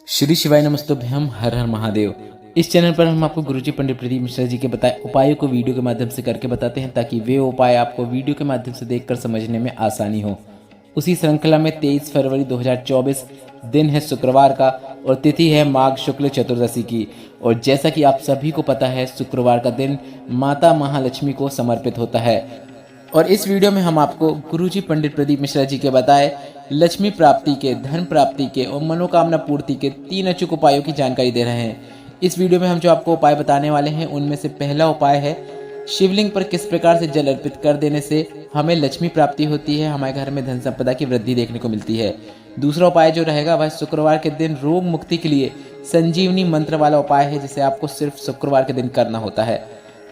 श्री शिवाय नमस्तुभ्यम हर हर महादेव। इस चैनल पर हम आपको गुरुजी पंडित प्रदीप मिश्रा जी के बताए उपायों को वीडियो के माध्यम से करके बताते हैं ताकि वे उपाय आपको वीडियो के माध्यम से देखकर समझने में आसानी हो। उसी श्रृंखला में 23 फरवरी 2024 दिन है शुक्रवार का और तिथि है माघ शुक्ल चतुर्दशी की। और जैसा कि आप सभी को पता है, शुक्रवार का दिन माता महालक्ष्मी को समर्पित होता है। और इस वीडियो में हम आपको गुरुजी पंडित प्रदीप मिश्रा जी के बताए लक्ष्मी प्राप्ति के, धन प्राप्ति के और मनोकामना पूर्ति के 3 अचूक उपायों की जानकारी दे रहे हैं। इस वीडियो में हम जो आपको उपाय बताने वाले हैं उनमें से पहला उपाय है शिवलिंग पर किस प्रकार से जल अर्पित कर देने से हमें लक्ष्मी प्राप्ति होती है, हमारे घर में धन संपदा की वृद्धि देखने को मिलती है। दूसरा उपाय जो रहेगा वह शुक्रवार के दिन रोग मुक्ति के लिए संजीवनी मंत्र वाला उपाय है, जिसे आपको सिर्फ शुक्रवार के दिन करना होता है।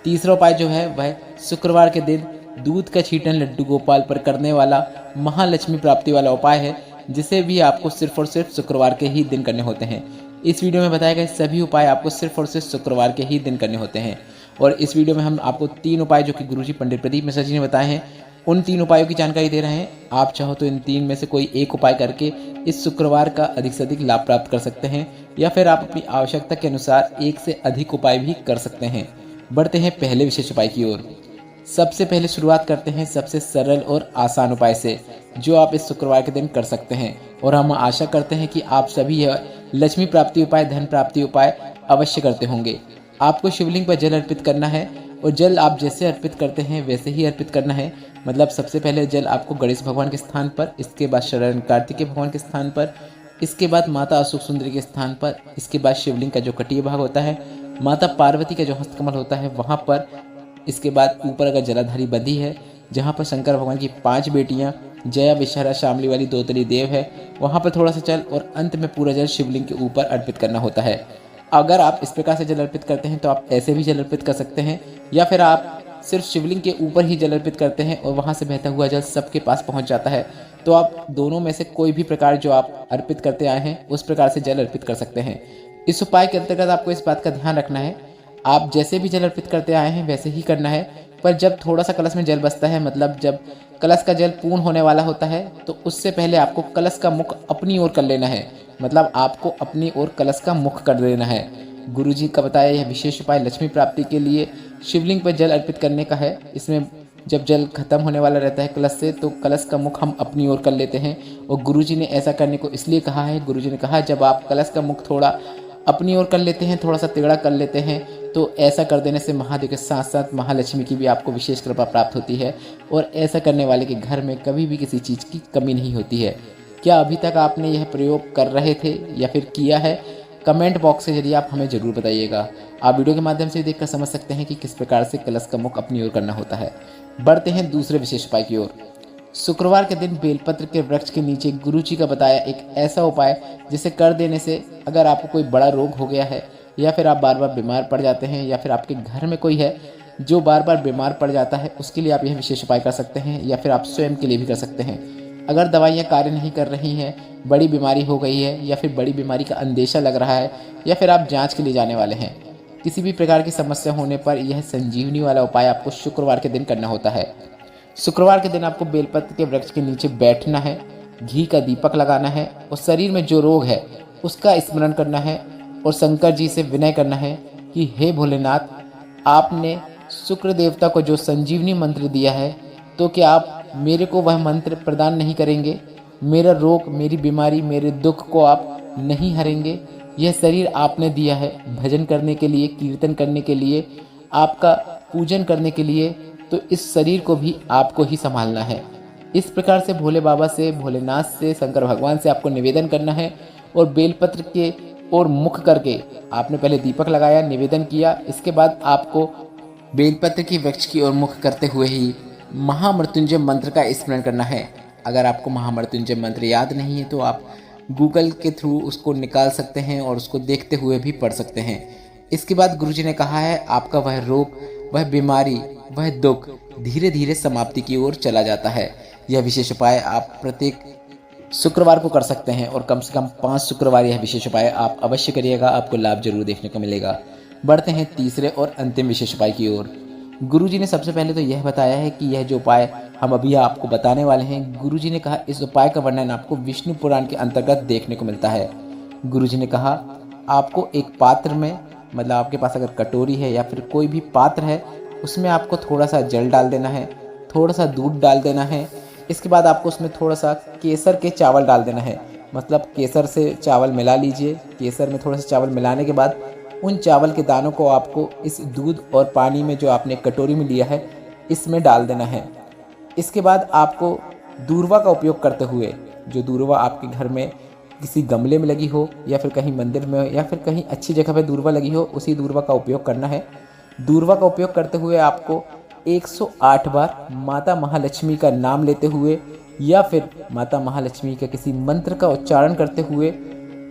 तीसरा उपाय जो है वह शुक्रवार के दिन दूध का छींटन लड्डू गोपाल पर करने वाला महालक्ष्मी प्राप्ति वाला उपाय है, जिसे भी आपको सिर्फ और सिर्फ शुक्रवार के ही दिन करने होते हैं। इस वीडियो में बताए गए सभी उपाय आपको सिर्फ और सिर्फ शुक्रवार के ही दिन करने होते हैं। और इस वीडियो में हम आपको 3 उपाय जो कि गुरुजी पंडित प्रदीप मिश्रा जी ने बताए हैं, उन 3 उपायों की जानकारी दे रहे हैं। आप चाहो तो इन 3 में से कोई एक उपाय करके इस शुक्रवार का अधिक से अधिक लाभ प्राप्त कर सकते हैं, या फिर आप अपनी आवश्यकता के अनुसार एक से अधिक उपाय भी कर सकते हैं। बढ़ते हैं पहले विशेष उपाय की ओर। सबसे पहले शुरुआत करते हैं सबसे सरल और आसान उपाय से, जो आप इस शुक्रवार के दिन कर सकते हैं। और हम आशा करते हैं कि आप सभी यह लक्ष्मी प्राप्ति उपाय, धन प्राप्ति उपाय अवश्य करते होंगे। आपको शिवलिंग पर जल अर्पित करना है और जल आप जैसे अर्पित करते हैं वैसे ही अर्पित करना है। मतलब सबसे पहले जल आपको गणेश भगवान के स्थान पर, इसके बाद शरण कार्तिकेय भगवान के स्थान पर, इसके बाद माता अशोक सुंदरी के स्थान पर, इसके बाद शिवलिंग का जो कटीय भाग होता है, माता पार्वती का जो हस्तकमल होता है वहाँ पर, इसके बाद ऊपर अगर जलाधारी बंदी है जहाँ पर शंकर भगवान की 5 बेटियाँ जया विषहरा शामली वाली 2 तली देव है, वहाँ पर थोड़ा सा जल और अंत में पूरा जल शिवलिंग के ऊपर अर्पित करना होता है। अगर आप इस प्रकार से जल अर्पित करते हैं तो आप ऐसे भी जल अर्पित कर सकते हैं, या फिर आप सिर्फ शिवलिंग के ऊपर ही जल अर्पित करते हैं और वहाँ से बहता हुआ जल सबके पास पहुँच जाता है, तो आप दोनों में से कोई भी प्रकार जो आप अर्पित करते आए हैं उस प्रकार से जल अर्पित कर सकते हैं। इस उपाय के अंतर्गत आपको इस बात का ध्यान रखना है, आप जैसे भी जल अर्पित करते आए हैं वैसे ही करना है। पर जब थोड़ा सा कलश में जल बचता है, मतलब जब कलश का जल पूर्ण होने वाला होता है, तो उससे पहले आपको कलश का मुख अपनी ओर कर लेना है। मतलब आपको अपनी ओर कलश का मुख कर देना है। गुरुजी का बताया यह विशेष उपाय लक्ष्मी प्राप्ति के लिए शिवलिंग पर जल अर्पित करने का है। इसमें जब जल खत्म होने वाला रहता है कलश से, तो कलश का मुख हम अपनी ओर कर लेते हैं। और गुरुजी ने ऐसा करने को इसलिए कहा है, गुरुजी ने कहा जब आप कलश का मुख थोड़ा अपनी ओर कर लेते हैं, थोड़ा सा टेढ़ा कर लेते हैं, तो ऐसा कर देने से महादेव के साथ साथ महालक्ष्मी की भी आपको विशेष कृपा प्राप्त होती है। और ऐसा करने वाले के घर में कभी भी किसी चीज़ की कमी नहीं होती है। क्या अभी तक आपने यह प्रयोग कर रहे थे या फिर किया है? कमेंट बॉक्स के जरिए आप हमें ज़रूर बताइएगा। आप वीडियो के माध्यम से देखकर समझ सकते हैं कि किस प्रकार से कलश का मुख अपनी ओर करना होता है। बढ़ते हैं दूसरे विशेष उपाय की ओर। शुक्रवार के दिन बेलपत्र के वृक्ष के नीचे गुरुजी का बताया एक ऐसा उपाय जिसे कर देने से अगर आपको कोई बड़ा रोग हो गया है, या फिर आप बार बार बीमार पड़ जाते हैं, या फिर आपके घर में कोई है जो बार बार बीमार पड़ जाता है, उसके लिए आप यह विशेष उपाय कर सकते हैं, या फिर आप स्वयं के लिए भी कर सकते हैं। अगर दवाइयाँ कार्य नहीं कर रही हैं, बड़ी बीमारी हो गई है, या फिर बड़ी बीमारी का अंदेशा लग रहा है, या फिर आप जाँच के लिए जाने वाले हैं, किसी भी प्रकार की समस्या होने पर यह संजीवनी वाला उपाय आपको शुक्रवार के दिन करना होता है। शुक्रवार के दिन आपको बेलपत्र के वृक्ष के नीचे बैठना है, घी का दीपक लगाना है और शरीर में जो रोग है उसका स्मरण करना है और शंकर जी से विनय करना है कि हे भोलेनाथ, आपने शुक्र देवता को जो संजीवनी मंत्र दिया है, तो क्या आप मेरे को वह मंत्र प्रदान नहीं करेंगे? मेरा रोग, मेरी बीमारी, मेरे दुख को आप नहीं हरेंगे? यह शरीर आपने दिया है भजन करने के लिए, कीर्तन करने के लिए, आपका पूजन करने के लिए, तो इस शरीर को भी आपको ही संभालना है। इस प्रकार से भोले बाबा से, भोलेनाथ से, शंकर भगवान से आपको निवेदन करना है। और बेलपत्र के ओर मुख करके आपने पहले दीपक लगाया, निवेदन किया, इसके बाद आपको बेलपत्र की वृक्ष की ओर मुख करते हुए ही महामृत्युंजय मंत्र का स्मरण करना है। अगर आपको महामृत्युंजय मंत्र याद नहीं है तो आप गूगल के थ्रू उसको निकाल सकते हैं और उसको देखते हुए भी पढ़ सकते हैं। इसके बाद गुरुजी ने कहा है आपका वह रोग, वह बीमारी, वह दुख धीरे धीरे समाप्ति की ओर चला जाता है। यह विशेष उपाय आप प्रत्येक शुक्रवार को कर सकते हैं और कम से कम 5 शुक्रवार यह विशेष उपाय आप अवश्य करिएगा, आपको लाभ जरूर देखने को मिलेगा। बढ़ते हैं तीसरे और अंतिम विशेष उपाय की ओर। गुरुजी ने सबसे पहले तो यह बताया है कि यह जो उपाय हम अभी आपको बताने वाले हैं, गुरुजी ने कहा इस उपाय का वर्णन आपको विष्णु पुराण के अंतर्गत देखने को मिलता है। गुरुजी ने कहा, आपको एक पात्र में, मतलब आपके पास अगर कटोरी है या फिर कोई भी पात्र है, उसमें आपको थोड़ा सा जल डाल देना है, थोड़ा सा दूध डाल देना है। इसके बाद आपको उसमें थोड़ा सा केसर के चावल डाल देना है, मतलब केसर से चावल मिला लीजिए। केसर में थोड़ा सा चावल मिलाने के बाद उन चावल के दानों को आपको इस दूध और पानी में जो आपने कटोरी में लिया है इसमें डाल देना है। इसके बाद आपको दूर्वा का उपयोग करते हुए, जो दूर्वा आपके घर में किसी गमले में लगी हो या फिर कहीं मंदिर में हो या फिर कहीं अच्छी जगह पे दूर्वा लगी हो, उसी दूर्वा का उपयोग करना है। दूर्वा का उपयोग करते हुए आपको 108 बार माता महालक्ष्मी का नाम लेते हुए या फिर माता महालक्ष्मी के किसी मंत्र का उच्चारण करते हुए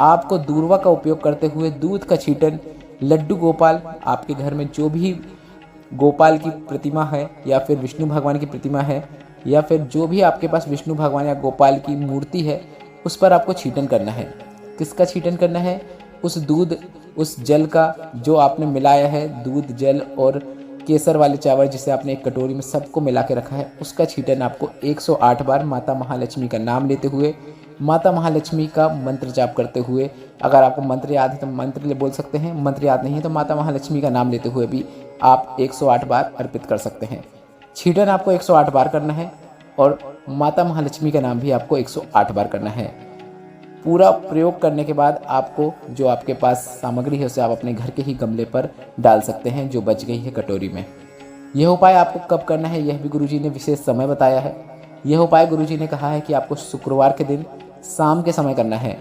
आपको दूर्वा का उपयोग करते हुए दूध का छींटन लड्डू गोपाल, आपके घर में जो भी गोपाल की प्रतिमा है या फिर विष्णु भगवान की प्रतिमा है या फिर जो भी आपके पास विष्णु भगवान या गोपाल की मूर्ति है, उस पर आपको छींटन करना है। किसका छींटन करना है? उस दूध, उस जल का जो आपने मिलाया है, दूध, जल और केसर वाले चावल जिसे आपने एक कटोरी में सबको मिला के रखा है, उसका छींटन आपको 108 बार माता महालक्ष्मी का नाम लेते हुए, माता महालक्ष्मी का मंत्र जाप करते हुए, अगर आपको मंत्र याद है तो मंत्र ले बोल सकते हैं, मंत्र याद नहीं है तो माता महालक्ष्मी का नाम लेते हुए भी आप 108 बार अर्पित कर सकते हैं। छींटन आपको 108 बार करना है और माता महालक्ष्मी का नाम भी आपको 108 बार करना है। पूरा प्रयोग करने के बाद आपको जो आपके पास सामग्री है उसे आप अपने घर के ही गमले पर डाल सकते हैं जो बच गई है कटोरी में। यह उपाय आपको कब करना है यह भी गुरुजी ने विशेष समय बताया है। यह उपाय गुरुजी ने कहा है कि आपको शुक्रवार के दिन शाम के समय करना है।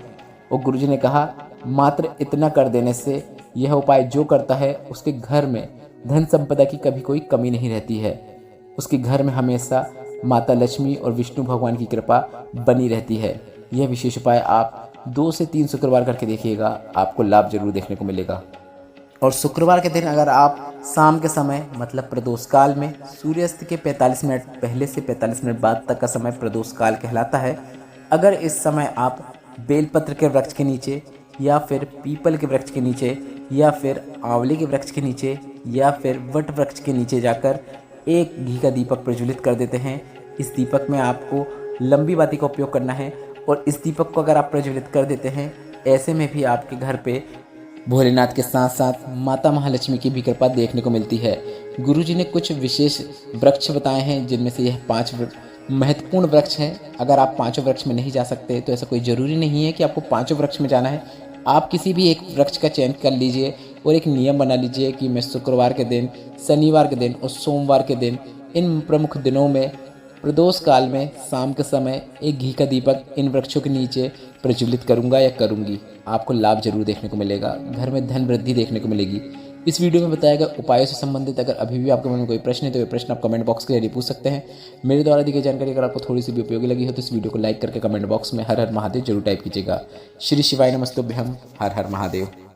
और गुरुजी ने कहा, मात्र इतना कर देने से यह उपाय जो करता है उसके घर में धन संपदा की कभी कोई कमी नहीं रहती है। उसके घर में हमेशा माता लक्ष्मी और विष्णु भगवान की कृपा बनी रहती है। यह विशेष उपाय आप 2 से 3 शुक्रवार करके देखिएगा, आपको लाभ जरूर देखने को मिलेगा। और शुक्रवार के दिन अगर आप शाम के समय, मतलब प्रदोष काल में, सूर्यास्त के 45 मिनट पहले से 45 मिनट बाद तक का समय प्रदोष काल कहलाता है। अगर इस समय आप बेलपत्र के वृक्ष के नीचे या फिर पीपल के वृक्ष के नीचे या फिर आंवले के वृक्ष के नीचे या फिर वट वृक्ष के नीचे जाकर एक घी का दीपक प्रज्वलित कर देते हैं, इस दीपक में आपको लंबी बाती का उपयोग करना है। और इस दीपक को अगर आप प्रज्वलित कर देते हैं, ऐसे में भी आपके घर पे भोलेनाथ के साथ साथ माता महालक्ष्मी की भी कृपा देखने को मिलती है। गुरुजी ने कुछ विशेष वृक्ष बताए हैं जिनमें से यह 5 महत्वपूर्ण वृक्ष हैं। अगर आप 5 वृक्ष में नहीं जा सकते तो ऐसा कोई ज़रूरी नहीं है कि आपको 5 वृक्ष में जाना है। आप किसी भी एक वृक्ष का चयन कर लीजिए और एक नियम बना लीजिए कि मैं शुक्रवार के दिन, शनिवार के दिन और सोमवार के दिन, इन प्रमुख दिनों में प्रदोष काल में शाम के समय एक घी का दीपक इन वृक्षों के नीचे प्रज्वलित करूंगा या करूंगी। आपको लाभ जरूर देखने को मिलेगा, घर में धन वृद्धि देखने को मिलेगी। इस वीडियो में बताया गया उपायों से संबंधित अगर अभी भी आपके मन में कोई प्रश्न है तो ये प्रश्न आप कमेंट बॉक्स के जरिए पूछ सकते हैं। मेरे द्वारा दी गई जानकारी अगर आपको थोड़ी सी भी उपयोगी लगी हो तो इस वीडियो को लाइक करके कमेंट बॉक्स में हर हर महादेव जरूर टाइप कीजिएगा। श्री शिवाय नमस्तुभ्यम। हर हर महादेव।